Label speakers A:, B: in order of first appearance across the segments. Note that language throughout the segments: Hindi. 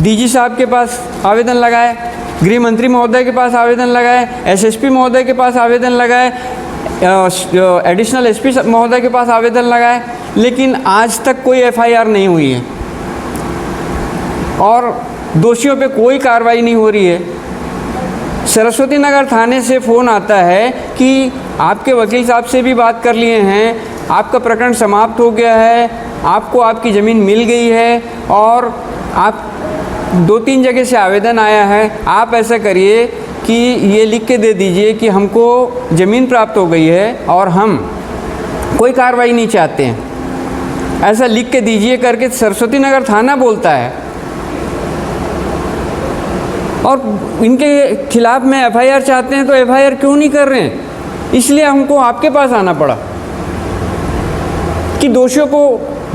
A: डीजी साहब के पास आवेदन लगाए, गृह मंत्री महोदय के पास आवेदन लगाए, एसएसपी महोदय के पास आवेदन लगाए, एडिशनल एसपी महोदय के पास आवेदन लगाए, लेकिन आज तक कोई एफआईआर नहीं हुई है और दोषियों पे कोई कार्रवाई नहीं हो रही है। सरस्वती नगर थाने से फ़ोन आता है कि आपके वकील साहब से भी बात कर लिए हैं, आपका प्रकरण समाप्त हो गया है, आपको आपकी ज़मीन मिल गई है और आप 2-3 जगह से आवेदन आया है, आप ऐसा करिए कि ये लिख के दे दीजिए कि हमको ज़मीन प्राप्त हो गई है और हम कोई कार्रवाई नहीं चाहते हैं, ऐसा लिख के दीजिए करके सरस्वती नगर थाना बोलता है। और इनके खिलाफ़ में एफआईआर चाहते हैं तो एफआईआर क्यों नहीं कर रहे हैं? इसलिए हमको आपके पास आना पड़ा कि दोषियों को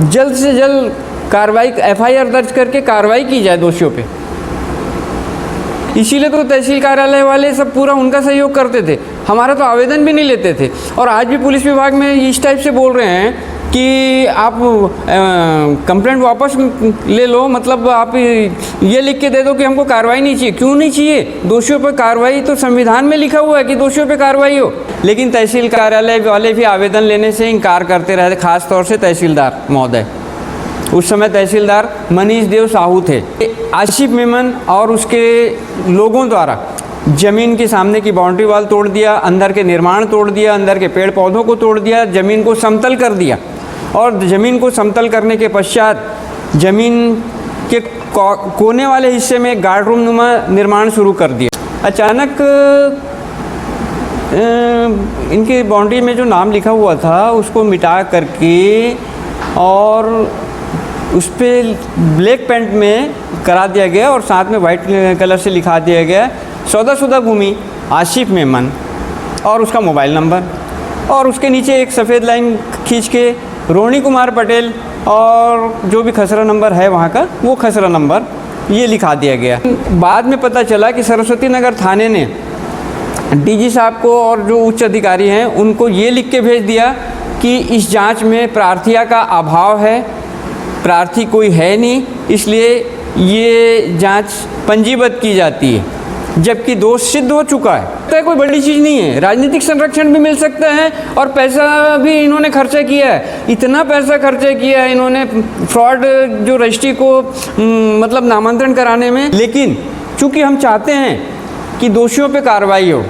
A: जल्द से जल्द कार्रवाई, एफआईआर दर्ज करके कार्रवाई की जाए दोषियों पे। इसीलिए तो तहसील कार्यालय वाले सब पूरा उनका सहयोग करते थे, हमारा तो आवेदन भी नहीं लेते थे। और आज भी पुलिस विभाग में इस टाइप से बोल रहे हैं कि आप कंप्लेंट वापस ले लो, मतलब आप ये लिख के दे दो कि हमको कार्रवाई नहीं चाहिए। क्यों नहीं चाहिए? दोषियों पर कार्रवाई तो संविधान में लिखा हुआ है कि दोषियों पे कार्रवाई हो। लेकिन तहसील कार्यालय वाले भी आवेदन लेने से इनकार करते रहे, खास तौर से तहसीलदार महोदय। उस समय तहसीलदार मनीष देव साहू थे। आशिफ मेमन और उसके लोगों द्वारा ज़मीन के सामने की बाउंड्री वाल तोड़ दिया, अंदर के निर्माण तोड़ दिया, अंदर के पेड़ पौधों को तोड़ दिया, ज़मीन को समतल कर दिया और ज़मीन को समतल करने के पश्चात ज़मीन के कोने वाले हिस्से में गार्ड रूम नुमा निर्माण शुरू कर दिया। अचानक इनकी बाउंड्री में जो नाम लिखा हुआ था उसको मिटा करके और उस पर ब्लैक पेंट में करा दिया गया और साथ में वाइट कलर से लिखा दिया गया सौदाशुदा भूमि आशिफ मेमन और उसका मोबाइल नंबर, और उसके नीचे एक सफ़ेद लाइन खींच के रोहिणी कुमार पटेल और जो भी खसरा नंबर है वहाँ का वो खसरा नंबर ये लिखा दिया गया। बाद में पता चला कि सरस्वती नगर थाने ने डीजी साहब को और जो उच्च अधिकारी हैं उनको ये लिख के भेज दिया कि इस जांच में प्रार्थिया का अभाव है, प्रार्थी कोई है नहीं, इसलिए ये जांच पंजीबद्ध की जाती है, जबकि दोष सिद्ध हो चुका है। तो कोई बड़ी चीज़ नहीं है, राजनीतिक संरक्षण भी मिल सकता है और पैसा भी इन्होंने खर्चा किया है, इतना पैसा खर्चा किया है इन्होंने फ्रॉड जो रजिस्ट्री को मतलब नामांतरण कराने में। लेकिन चूंकि हम चाहते हैं कि दोषियों पे कार्रवाई हो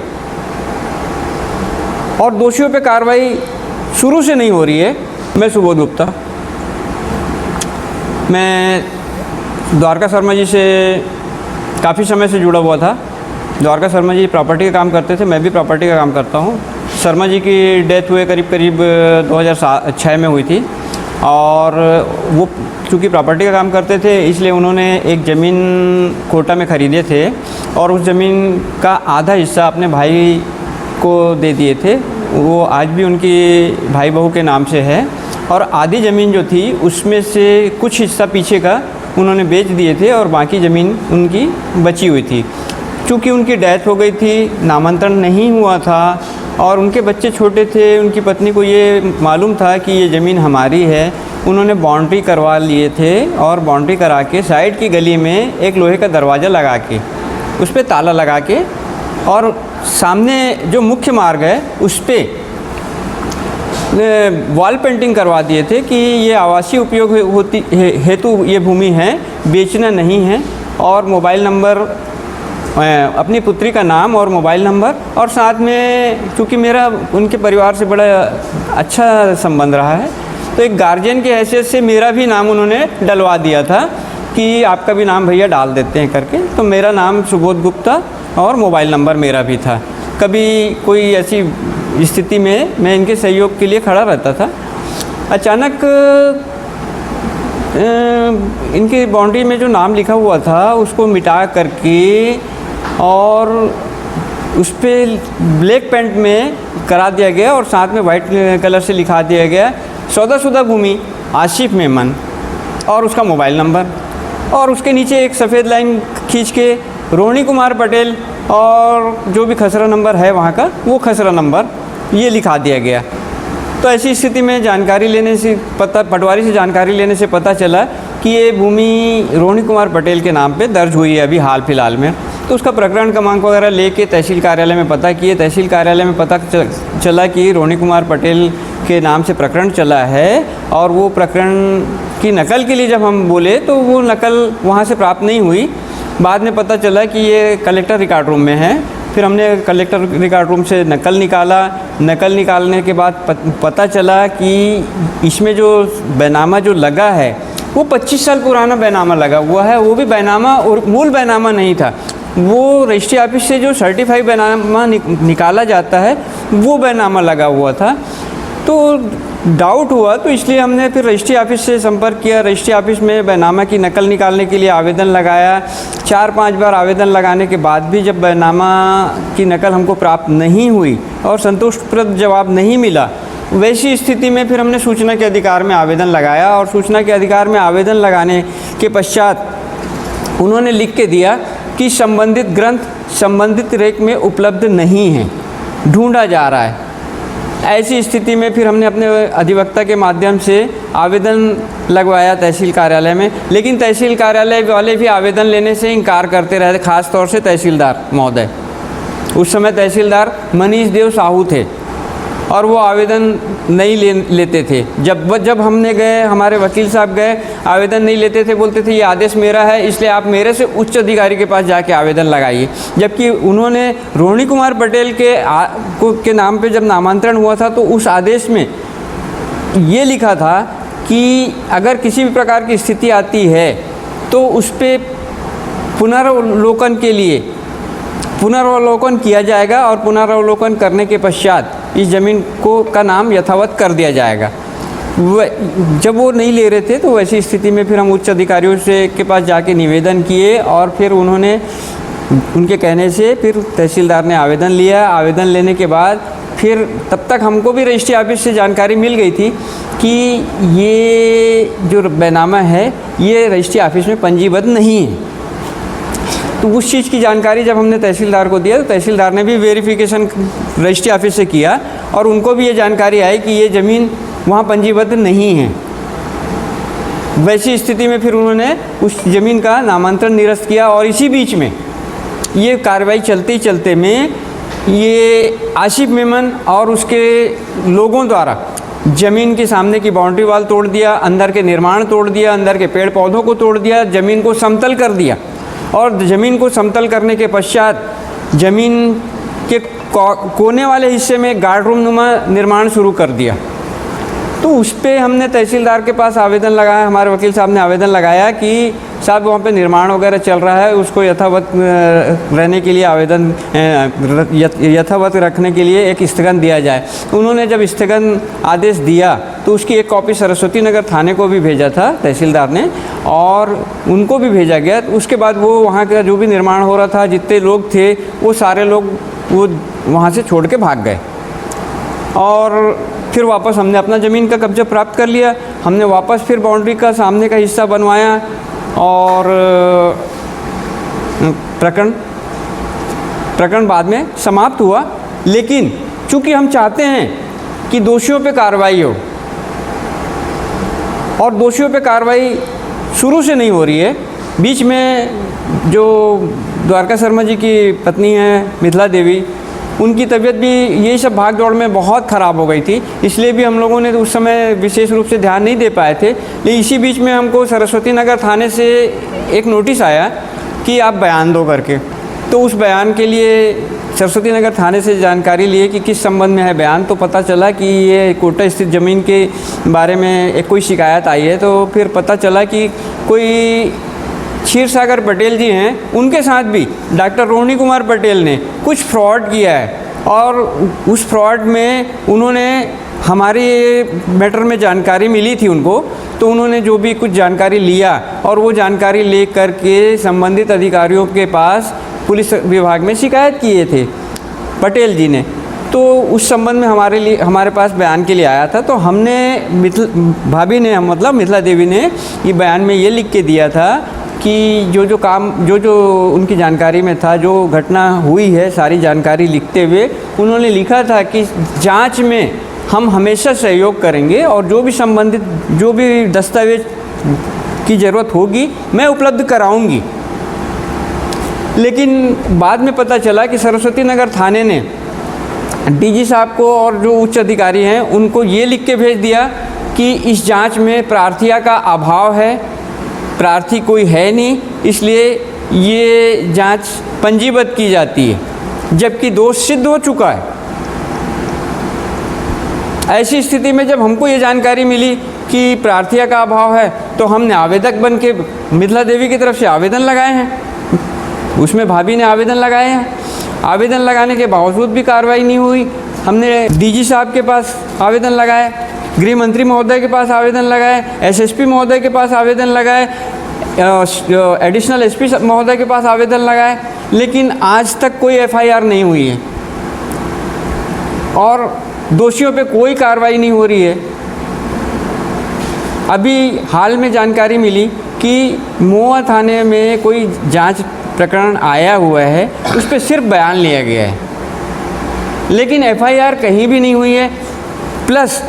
A: और दोषियों पे कार्रवाई शुरू से नहीं हो रही है। मैं सुबोध गुप्ता, मैं द्वारका शर्मा जी से काफ़ी समय से जुड़ा हुआ था। द्वारका शर्मा जी प्रॉपर्टी का काम करते थे, मैं भी प्रॉपर्टी का काम करता हूँ। शर्मा जी की डेथ हुए करीब 2006 में हुई थी और वो चूँकि प्रॉपर्टी का काम करते थे इसलिए उन्होंने एक ज़मीन कोटा में ख़रीदे थे और उस ज़मीन का आधा हिस्सा अपने भाई को दे दिए थे। वो आज भी उनकी भाई बहू के नाम से है और आधी ज़मीन जो थी उसमें से कुछ हिस्सा पीछे का उन्होंने बेच दिए थे और बाकी ज़मीन उनकी बची हुई थी। चूँकि उनकी डेथ हो गई थी, नामांतरण नहीं हुआ था और उनके बच्चे छोटे थे, उनकी पत्नी को ये मालूम था कि ये ज़मीन हमारी है। उन्होंने बाउंड्री करवा लिए थे और बाउंड्री करा के साइड की गली में एक लोहे का दरवाज़ा लगा के उस पर ताला लगा के और सामने जो मुख्य मार्ग है उस पर वॉल पेंटिंग करवा दिए थे कि ये आवासीय उपयोग होती हेतु ये भूमि है, बेचना नहीं है। और मोबाइल नंबर, अपनी पुत्री का नाम और मोबाइल नंबर, और साथ में चूँकि मेरा उनके परिवार से बड़ा अच्छा संबंध रहा है तो एक गार्जियन की हैसियत से मेरा भी नाम उन्होंने डलवा दिया था कि आपका भी नाम भैया डाल देते हैं करके। तो मेरा नाम सुबोध गुप्ता और मोबाइल नंबर मेरा भी था। कभी कोई ऐसी स्थिति में मैं इनके सहयोग के लिए खड़ा रहता था। अचानक इनकी बाउंड्री में जो नाम लिखा हुआ था उसको मिटा करके और उस पर ब्लैक पेंट में करा दिया गया और साथ में वाइट कलर से लिखा दिया गया सौदाशुदा भूमि आशिफ मेमन और उसका मोबाइल नंबर, और उसके नीचे एक सफ़ेद लाइन खींच के रोहिणी कुमार पटेल और जो भी खसरा नंबर है वहाँ का वो खसरा नंबर ये लिखा दिया गया। तो ऐसी स्थिति में जानकारी लेने से पटवारी से जानकारी लेने से पता चला कि ये भूमि रोहिणी कुमार पटेल के नाम पे दर्ज हुई है अभी हाल फिलहाल में। तो उसका प्रकरण क्रमांक वगैरह लेके तहसील कार्यालय में पता किए। तहसील कार्यालय में पता चला कि रोहिणी कुमार पटेल के नाम से प्रकरण चला है, और वो प्रकरण की नकल के लिए जब हम बोले तो वो नकल वहाँ से प्राप्त नहीं हुई। बाद में पता चला कि ये कलेक्टर रिकॉर्ड रूम में है। फिर हमने कलेक्टर रिकॉर्ड रूम से नकल निकाला। नकल निकालने के बाद पता चला कि इसमें जो बैनामा जो लगा है वो 25 साल पुराना बैनामा लगा हुआ है। वो भी बैनामा और मूल बैनामा नहीं था, वो रजिस्ट्री ऑफिस से जो सर्टिफाइड बैनामा निकाला जाता है वो बैनामा लगा हुआ था। तो डाउट हुआ, तो इसलिए हमने फिर रजिस्ट्री ऑफिस से संपर्क किया। रजिस्ट्री ऑफिस में बैनामा की नकल निकालने के लिए आवेदन लगाया। 4-5 बार आवेदन लगाने के बाद भी जब बैनामा की नकल हमको प्राप्त नहीं हुई और संतुष्टप्रद जवाब नहीं मिला, वैसी स्थिति में फिर हमने सूचना के अधिकार में आवेदन लगाया। और सूचना के अधिकार में आवेदन लगाने के पश्चात उन्होंने लिख के दिया कि संबंधित ग्रंथ संबंधित रेक में उपलब्ध नहीं है, ढूंढा जा रहा है। ऐसी स्थिति में फिर हमने अपने अधिवक्ता के माध्यम से आवेदन लगवाया तहसील कार्यालय में, लेकिन तहसील कार्यालय वाले भी आवेदन लेने से इनकार करते रहे, खास तौर से तहसीलदार महोदय। उस समय तहसीलदार मनीष देव साहू थे और वो आवेदन नहीं लेते थे। जब हमने गए, हमारे वकील साहब गए, आवेदन नहीं लेते थे, बोलते थे ये आदेश मेरा है, इसलिए आप मेरे से उच्च अधिकारी के पास जाके आवेदन लगाइए। जबकि उन्होंने रोहिणी कुमार पटेल के नाम पे जब नामांतरण हुआ था तो उस आदेश में ये लिखा था कि अगर किसी भी प्रकार की स्थिति आती है तो उस पर पुनरावलोकन किया जाएगा और पुनरावलोकन करने के पश्चात इस ज़मीन का नाम यथावत कर दिया जाएगा। जब वो नहीं ले रहे थे तो वैसी स्थिति में फिर हम उच्च अधिकारियों के पास जाके निवेदन किए और फिर उन्होंने उनके कहने से फिर तहसीलदार ने आवेदन लिया। आवेदन लेने के बाद फिर तब तक हमको भी रजिस्ट्री ऑफिस से जानकारी मिल गई थी कि ये जो बैनामा है ये रजिस्ट्री ऑफिस में पंजीबद्ध नहीं है। तो उस चीज़ की जानकारी जब हमने तहसीलदार को दिया तो तहसीलदार ने भी वेरिफिकेशन रजिस्ट्री ऑफिस से किया और उनको भी ये जानकारी आई कि ये ज़मीन वहाँ पंजीबद्ध नहीं है। वैसी स्थिति में फिर उन्होंने उस ज़मीन का नामांतरण निरस्त किया। और इसी बीच में ये कार्रवाई चलते चलते में ये आसिफ मेमन और उसके लोगों द्वारा ज़मीन के सामने की बाउंड्री वाल तोड़ दिया, अंदर के निर्माण तोड़ दिया, अंदर के पेड़ पौधों को तोड़ दिया, ज़मीन को समतल कर दिया। और ज़मीन को समतल करने के पश्चात ज़मीन के कोने वाले हिस्से में गार्ड रूम नुमा निर्माण शुरू कर दिया। तो उस पर हमने तहसीलदार के पास आवेदन लगाया, हमारे वकील साहब ने आवेदन लगाया कि साहब वहाँ पे निर्माण वगैरह चल रहा है, उसको यथावत रहने के लिए यथावत रखने के लिए एक स्थगन दिया जाए। उन्होंने जब स्थगन आदेश दिया तो उसकी एक कॉपी सरस्वती नगर थाने को भी भेजा था तहसीलदार ने और उनको भी भेजा गया। उसके बाद वो वहाँ का जो भी निर्माण हो रहा था, जितने लोग थे वो सारे लोग वो वहाँ से छोड़ के भाग गए और फिर वापस हमने अपना ज़मीन का कब्जा प्राप्त कर लिया। हमने वापस फिर बाउंड्री का सामने का हिस्सा बनवाया और प्रकरण बाद में समाप्त हुआ। लेकिन चूंकि हम चाहते हैं कि दोषियों पे कार्रवाई हो और दोषियों पे कार्रवाई शुरू से नहीं हो रही है, बीच में जो द्वारका शर्मा जी की पत्नी है मिथिला देवी, उनकी तबीयत भी यही सब भाग दौड़ में बहुत ख़राब हो गई थी, इसलिए भी हम लोगों ने उस समय विशेष रूप से ध्यान नहीं दे पाए थे। लेकिन इसी बीच में हमको सरस्वती नगर थाने से एक नोटिस आया कि आप बयान दो करके। तो उस बयान के लिए सरस्वती नगर थाने से जानकारी लिए कि किस संबंध में है बयान। तो पता चला कि ये कोटा स्थित ज़मीन के बारे में एक कोई शिकायत आई है। तो फिर पता चला कि कोई क्षीर सागर पटेल जी हैं, उनके साथ भी डॉक्टर रोहिणी कुमार पटेल ने कुछ फ्रॉड किया है और उस फ्रॉड में उन्होंने हमारी मैटर में जानकारी मिली थी उनको, तो उन्होंने जो भी कुछ जानकारी लिया और वो जानकारी ले कर के संबंधित अधिकारियों के पास पुलिस विभाग में शिकायत किए थे पटेल जी ने। तो उस संबंध में हमारे पास बयान के लिए आया था। तो हमने भाभी ने मतलब मिथिला देवी ने ये बयान में ये लिख के दिया था कि जो उनकी जानकारी में था, जो घटना हुई है, सारी जानकारी लिखते हुए उन्होंने लिखा था कि जांच में हम हमेशा सहयोग करेंगे और जो भी संबंधित जो भी दस्तावेज की ज़रूरत होगी मैं उपलब्ध कराऊंगी। लेकिन बाद में पता चला कि सरस्वती नगर थाने ने डीजी साहब को और जो उच्च अधिकारी हैं उनको ये लिख के भेज दिया कि इस जांच में प्रार्थिया का अभाव है, प्रार्थी कोई है नहीं, इसलिए ये जांच पंजीबद्ध की जाती है, जबकि दोष सिद्ध हो चुका है। ऐसी स्थिति में जब हमको ये जानकारी मिली कि प्रार्थिया का अभाव है तो हमने आवेदक बन के मिथिला देवी की तरफ से आवेदन लगाए हैं, उसमें भाभी ने आवेदन लगाए हैं। आवेदन लगाने के बावजूद भी कार्रवाई नहीं हुई। हमने डीजी साहब के पास आवेदन लगाए, गृह मंत्री महोदय के पास आवेदन लगाए, एसएसपी महोदय के पास आवेदन लगाए, एडिशनल एसपी महोदय के पास आवेदन लगाए, लेकिन आज तक कोई एफआईआर नहीं हुई है और दोषियों पे कोई कार्रवाई नहीं हो रही है। अभी हाल में जानकारी मिली कि महुआ थाने में कोई जांच प्रकरण आया हुआ है, उस पर सिर्फ बयान लिया गया है, लेकिन एफआईआर कहीं भी नहीं हुई है। प्लस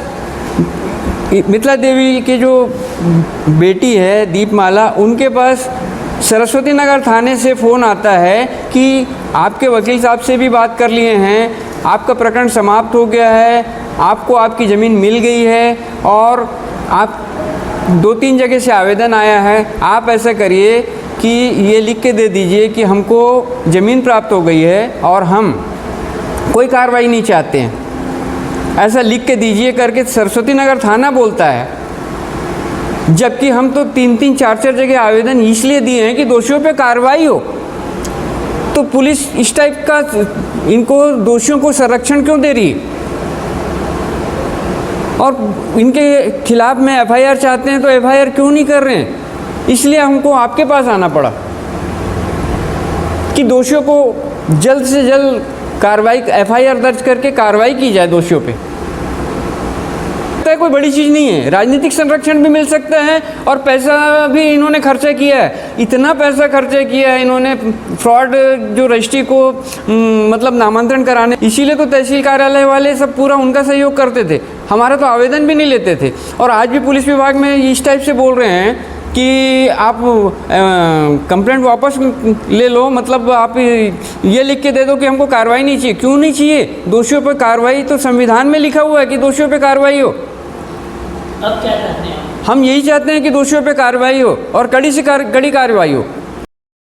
A: मिथिला देवी की जो बेटी है दीपमाला, उनके पास सरस्वती नगर थाने से फ़ोन आता है कि आपके वकील साहब से भी बात कर लिए हैं, आपका प्रकरण समाप्त हो गया है, आपको आपकी ज़मीन मिल गई है और आप 2-3 जगह से आवेदन आया है, आप ऐसा करिए कि ये लिख के दे दीजिए कि हमको ज़मीन प्राप्त हो गई है और हम कोई कार्रवाई नहीं चाहते हैं, ऐसा लिख के दीजिए करके सरस्वती नगर थाना बोलता है। जबकि हम तो 3-3, 4-4 जगह आवेदन इसलिए दिए हैं कि दोषियों पे कार्रवाई हो। तो पुलिस इस टाइप का इनको दोषियों को संरक्षण क्यों दे रही है? और इनके खिलाफ में एफआईआर चाहते हैं तो एफआईआर क्यों नहीं कर रहे हैं? इसलिए हमको आपके पास आना पड़ा कि दोषियों को जल्द से जल्द कार्रवाई, एफआईआर दर्ज करके कार्रवाई की जाए दोषियों पे। कोई बड़ी चीज़ नहीं है, राजनीतिक संरक्षण भी मिल सकता है और पैसा भी इन्होंने खर्चा किया है, इतना पैसा खर्चा किया है इन्होंने फ्रॉड जो रजिस्ट्री को मतलब नामांतरण कराने, इसीलिए तो तहसील कार्यालय वाले सब पूरा उनका सहयोग करते थे, हमारा तो आवेदन भी नहीं लेते थे। और आज भी पुलिस विभाग में इस टाइप से बोल रहे हैं कि आप कंप्लेंट वापस ले लो, मतलब आप ये लिख के दे दो कि हमको कार्रवाई नहीं चाहिए। क्यों नहीं चाहिए? दोषियों पर कार्रवाई तो संविधान में लिखा हुआ है कि दोषियों पे कार्रवाई हो।
B: अब क्या चाहते हैं?
A: हम यही चाहते हैं कि दोषियों पे कार्रवाई हो और कड़ी से कड़ी कार्रवाई हो।